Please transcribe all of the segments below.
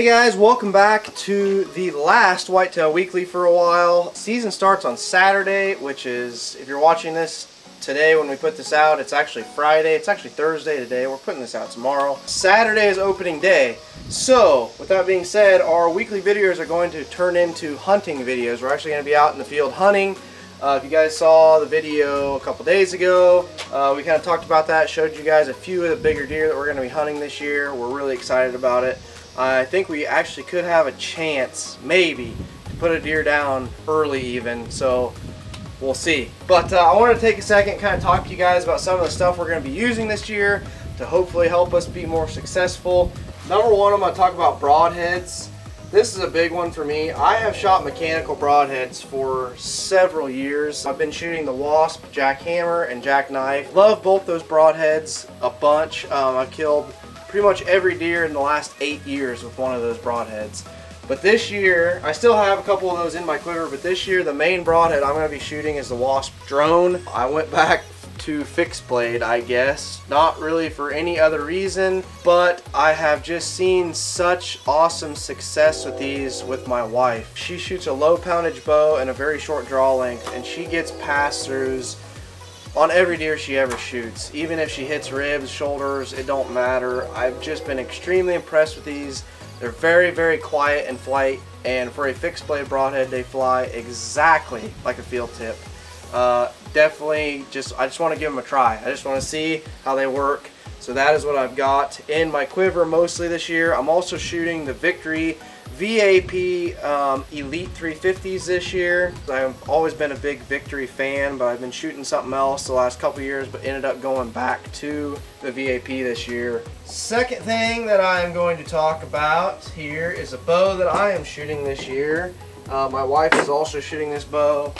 Hey guys, welcome back to the last Whitetail Weekly for a while. Season starts on Saturday, which is, if you're watching this today when we put this out, it's actually Friday. It's actually Thursday today. We're putting this out tomorrow. Saturday is opening day. So, with that being said, our weekly videos are going to turn into hunting videos. We're actually going to be out in the field hunting. If you guys saw the video a couple days ago, we kind of talked about that, showed you guys a few of the bigger deer that we're going to be hunting this year. We're really excited about it. I think we actually could have a chance, maybe, to put a deer down early even, so we'll see. But I want to take a second and kind of talk to you guys about some of the stuff we're going to be using this year to hopefully help us be more successful. Number one, I'm going to talk about broadheads. This is a big one for me. I have shot mechanical broadheads for several years. I've been shooting the Wasp, jackhammer, and jackknife. Love both those broadheads a bunch. I've killed pretty much every deer in the last 8 years with one of those broadheads. But this year, I still have a couple of those in my quiver, but this year the main broadhead I'm going to be shooting is the Wasp drone. I went back to fixed blade, I guess. Not really for any other reason, but I have just seen such awesome success with these with my wife. She shoots a low poundage bow and a very short draw length, and she gets pass-throughs on every deer she ever shoots. Even if she hits ribs, shoulders, it don't matter. I've just been extremely impressed with these. They're very, very quiet in flight, and for a fixed blade broadhead, they fly exactly like a field tip. Definitely, I just want to give them a try. I just want to see how they work. So that is what I've got in my quiver mostly this year. I'm also shooting the Victory VAP Elite 350s this year. I've always been a big Victory fan, but I've been shooting something else the last couple years, but ended up going back to the VAP this year. Second thing that I am going to talk about here is a bow that I am shooting this year. My wife is also shooting this bow.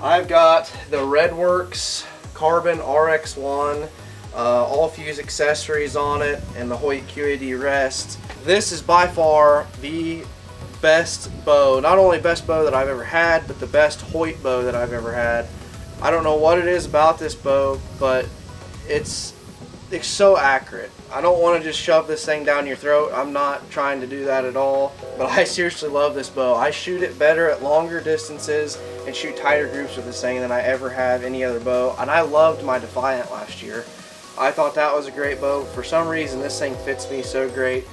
I've got the Redworks Carbon RX1, all fuse accessories on it, and the Hoyt QAD rest. This is by far the best bow, not only best bow that I've ever had, but the best Hoyt bow that I've ever had. I don't know what it is about this bow, but it's so accurate. I don't want to just shove this thing down your throat. I'm not trying to do that at all, but I seriously love this bow. I shoot it better at longer distances and shoot tighter groups with this thing than I ever have any other bow, and I loved my Defiant last year. I thought that was a great bow. For some reason, this thing fits me so great.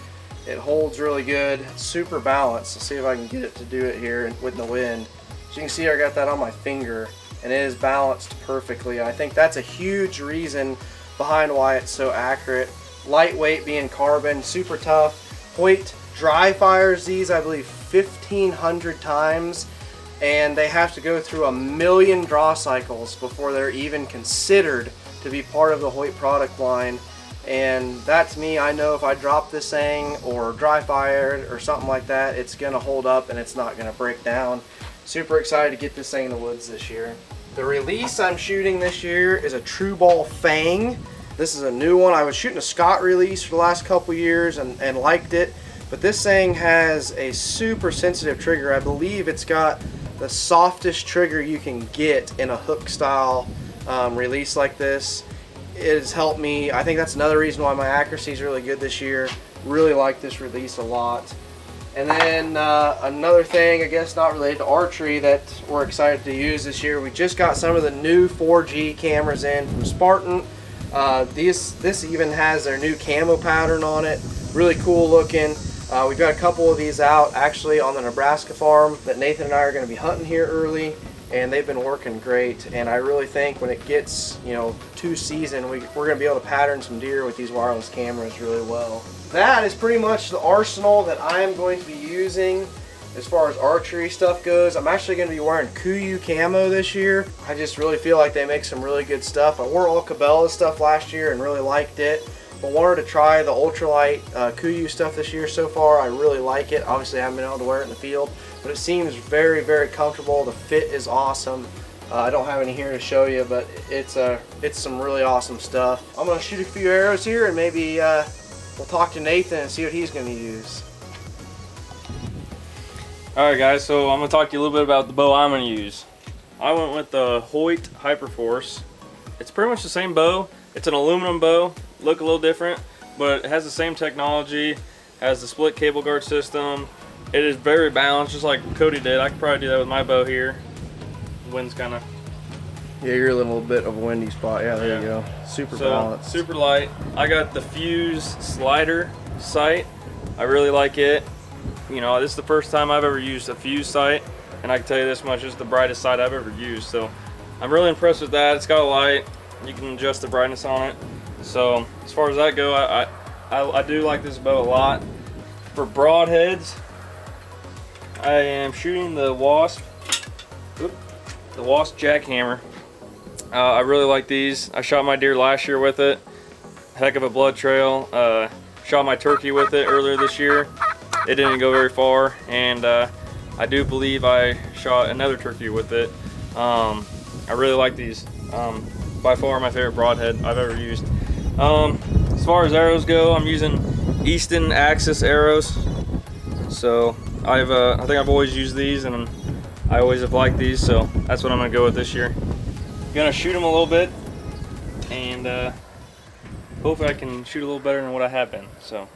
It holds really good, super balanced. Let's see if I can get it to do it here with the wind. As you can see, I got that on my finger, and it is balanced perfectly. I think that's a huge reason behind why it's so accurate. Lightweight, being carbon, super tough. Hoyt dry fires these, I believe, 1,500 times, and they have to go through 1,000,000 draw cycles before they're even considered to be part of the Hoyt product line. And that, to me, I know if I drop this thing or dry fired or something like that, it's gonna hold up and it's not gonna break down. Super excited to get this thing in the woods this year. The release I'm shooting this year is a True Ball Fang. This is a new one. I was shooting a Scott release for the last couple years and liked it, but this thing has a super sensitive trigger. I believe it's got the softest trigger you can get in a hook style release like this. It has helped me. I think that's another reason why my accuracy is really good this year. Really like this release a lot. And then another thing, I guess not related to archery, that we're excited to use this year. We just got some of the new 4G cameras in from Spartan. This even has their new camo pattern on it. Really cool looking. We've got a couple of these out actually on the Nebraska farm that Nathan and I are going to be hunting here early, and they've been working great. And I really think when it gets, you know, to season, we're going to be able to pattern some deer with these wireless cameras really well. That is pretty much the arsenal that I am going to be using as far as archery stuff goes. I'm actually going to be wearing Kuiu camo this year. I just really feel like they make some really good stuff. I wore all Cabela stuff last year and really liked it, but wanted to try the ultralight Kuiu stuff this year. So far, I really like it. Obviously, I haven't been able to wear it in the field, but it seems very, very comfortable. The fit is awesome. I don't have any here to show you, but it's some really awesome stuff. I'm going to shoot a few arrows here, and maybe we'll talk to Nathan and see what he's going to use. Alright guys, so I'm going to talk to you a little bit about the bow I'm going to use. I went with the Hoyt Hyperforce. It's pretty much the same bow. It's an aluminum bow, look a little different, but it has the same technology. Has the split cable guard system. It is very balanced, just like Cody did. I could probably do that with my bow here. The wind's kind of... Yeah, you're in a little bit of a windy spot. Yeah, there you go. Super balanced. Super light. I got the Fuse slider sight. I really like it. You know, this is the first time I've ever used a Fuse sight, and I can tell you this much, it's the brightest sight I've ever used. So I'm really impressed with that. It's got a light. You can adjust the brightness on it. So as far as that go, I do like this bow a lot. For broadheads, I am shooting the Wasp jackhammer. I really like these. I shot my deer last year with it. Heck of a blood trail. Shot my turkey with it earlier this year. It didn't go very far, and I do believe I shot another turkey with it. I really like these. By far my favorite broadhead I've ever used. As far as arrows go, I'm using Easton Axis arrows. So I think I've always used these, and I always have liked these, so that's what I'm gonna go with this year. Gonna shoot them a little bit, and hopefully I can shoot a little better than what I have been. So